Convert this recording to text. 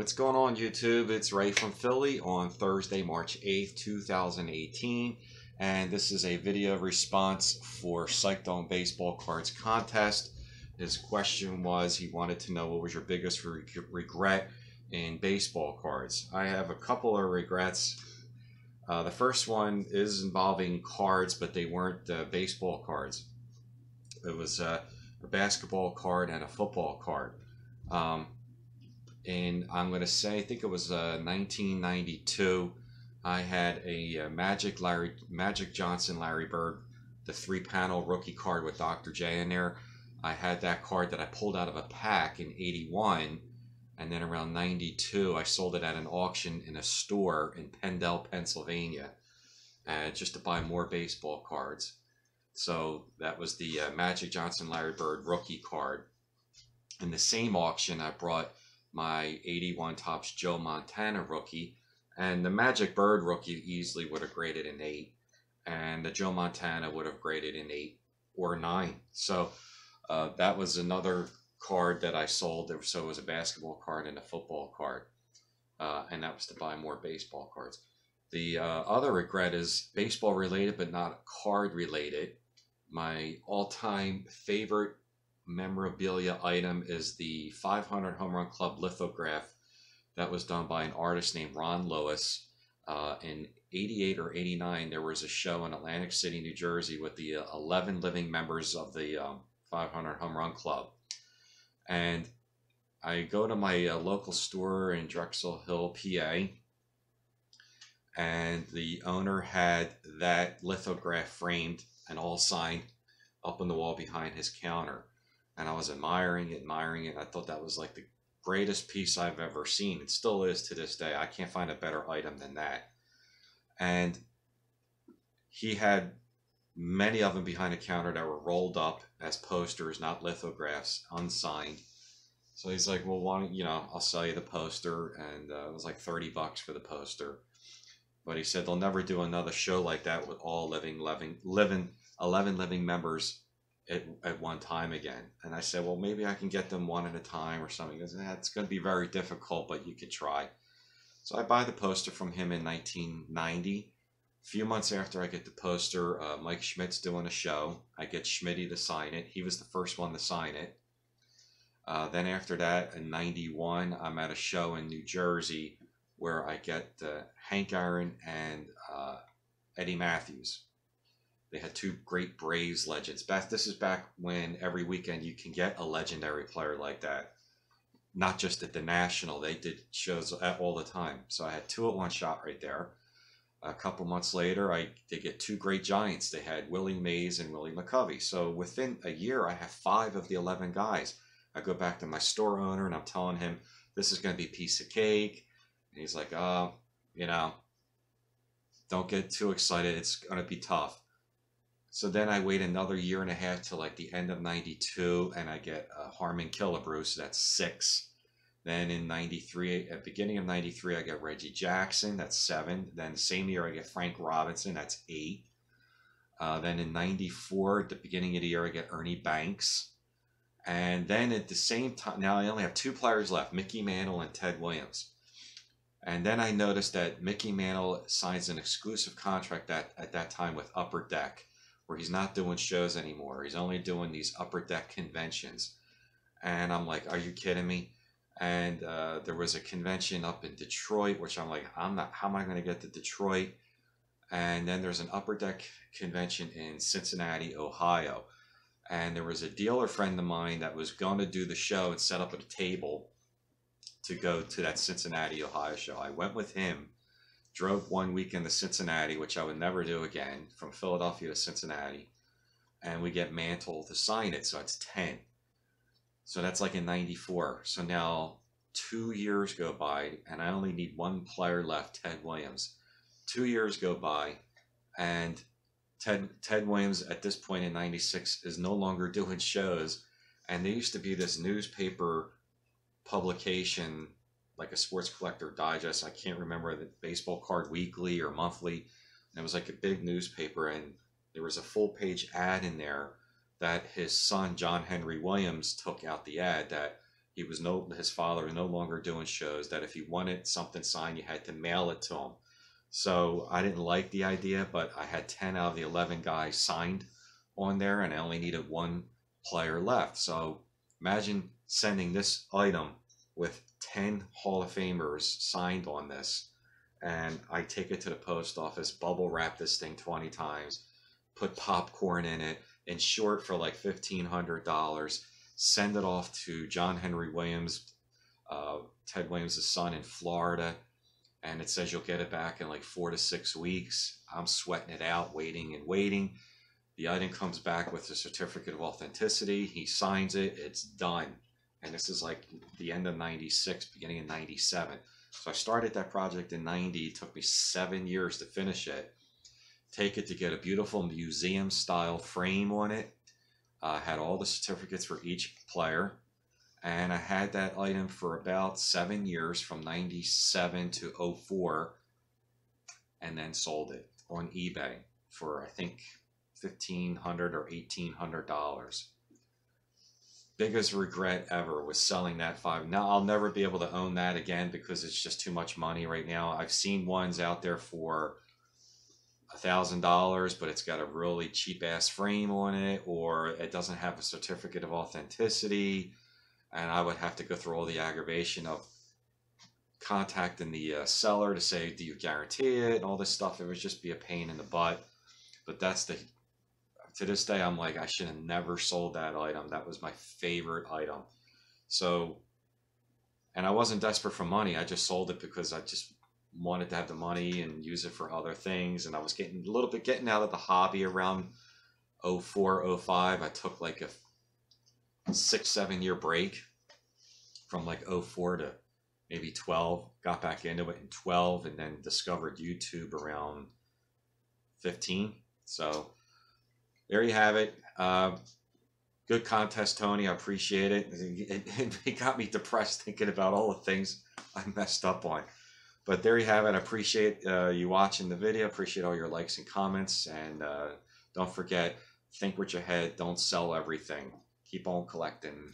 What's going on, YouTube? It's Ray from Philly on Thursday, March 8th, 2018. And this is a video response for Psych'D baseball cards contest. His question was, he wanted to know what was your biggest regret in baseball cards. I have a couple of regrets. The first one is involving cards, but they weren't baseball cards. It was a basketball card and a football card. And I'm going to say, I think it was 1992, I had a Magic Johnson Larry Bird, the 3-panel rookie card with Dr. J in there. I had that card that I pulled out of a pack in 81, and then around 92, I sold it at an auction in a store in Pendle, Pennsylvania, just to buy more baseball cards. So that was the Magic Johnson Larry Bird rookie card. In the same auction, I brought my 81 Topps Joe Montana rookie, and the Magic Bird rookie easily would have graded an 8, and the Joe Montana would have graded an 8 or 9. So that was another card that I sold. So it was a basketball card and a football card, and that was to buy more baseball cards. The other regret is baseball related but not card related. My all-time favorite memorabilia item is the 500 Home Run Club lithograph that was done by an artist named Ron Lewis. In 88 or 89, there was a show in Atlantic City, New Jersey with the 11 living members of the 500 Home Run Club. And I go to my local store in Drexel Hill, PA, and the owner had that lithograph framed and all signed up on the wall behind his counter. And I was admiring it. I thought that was like the greatest piece I've ever seen. It still is to this day. I can't find a better item than that. And he had many of them behind the counter that were rolled up as posters, not lithographs, unsigned. So he's like, well, why don't, I'll sell you the poster. And it was like 30 bucks for the poster. But he said they'll never do another show like that with all 11 living members at one time again. And I said, well, maybe I can get them one at a time or something. He goes, it's going to be very difficult, but you could try. So I buy the poster from him in 1990. A few months after I get the poster, Mike Schmidt's doing a show. I get Schmitty to sign it. He was the first one to sign it. Then after that, in 91, I'm at a show in New Jersey where I get Hank Aaron and Eddie Matthews. They had two great Braves legends. This is back when every weekend you can get a legendary player like that. Not just at the National. They did shows all the time. So I had two at one shot right there. A couple months later, they get two great Giants. They had Willie Mays and Willie McCovey. So within a year, I have 5 of the 11 guys. I go back to my store owner and I'm telling him, this is going to be a piece of cake. And he's like, don't get too excited. It's going to be tough. So then I wait another year and a half till like the end of 92, and I get Harmon Killebrew, that's 6. Then in 93, at beginning of 93, I get Reggie Jackson, that's 7. Then the same year I get Frank Robinson, that's 8. Then in 94, at the beginning of the year, I get Ernie Banks. And then at the same time, now I only have 2 players left, Mickey Mantle and Ted Williams. And then I noticed that Mickey Mantle signs an exclusive contract at that time with Upper Deck, where he's not doing shows anymore. He's only doing these Upper Deck conventions. And I'm like, are you kidding me? And there was a convention up in Detroit, which I'm like, how am I going to get to Detroit? And then there's an Upper Deck convention in Cincinnati, Ohio. And there was a dealer friend of mine that was going to do the show and set up at a table to go to that Cincinnati, Ohio show. I went with him. Drove one weekend to Cincinnati, which I would never do again, from Philadelphia to Cincinnati. And we get Mantle to sign it, so it's 10. So that's like in 94. So now 2 years go by, and I only need 1 player left, Ted Williams. 2 years go by, and Ted Williams at this point in 96 is no longer doing shows. And there used to be this newspaper publication, like a Sports Collector Digest. I can't remember, the Baseball Card Weekly or Monthly. And it was like a big newspaper, and there was a full-page ad in there that his son, John Henry Williams, took out the ad that his father was no longer doing shows, that if he wanted something signed, you had to mail it to him. So I didn't like the idea, but I had 10 out of the 11 guys signed on there, and I only needed one player left. So imagine sending this item with 10 Hall of Famers signed on this, and I take it to the post office, bubble wrap this thing 20 times, put popcorn in it, insure it for like $1,500, send it off to John Henry Williams, Ted Williams' son in Florida, and it says you'll get it back in like 4 to 6 weeks. I'm sweating it out, waiting and waiting. The item comes back with a certificate of authenticity. He signs it. It's done. And this is like the end of 96, beginning of 97. So I started that project in 90. It took me 7 years to finish it. Take it to get a beautiful museum-style frame on it. Had all the certificates for each player. And I had that item for about 7 years, from 97 to 04, and then sold it on eBay for, I think, $1,500 or $1,800. Biggest regret ever was selling that five. Now I'll never be able to own that again because it's just too much money right now. I've seen ones out there for $1,000, but it's got a really cheap ass frame on it, or it doesn't have a certificate of authenticity. And I would have to go through all the aggravation of contacting the seller to say, do you guarantee it, and all this stuff. It would just be a pain in the butt. But to this day, I'm like, I should have never sold that item. That was my favorite item. So, and I wasn't desperate for money. I just sold it because I just wanted to have the money and use it for other things. And I was getting out of the hobby around 04, 05. I took like a 6-7 year break from like 04 to maybe 12, got back into it in 12, and then discovered YouTube around 15. So there you have it. Good contest, Tony. I appreciate it. It got me depressed thinking about all the things I messed up on. But there you have it. I appreciate you watching the video. Appreciate all your likes and comments. And don't forget, think with your head. Don't sell everything. Keep on collecting.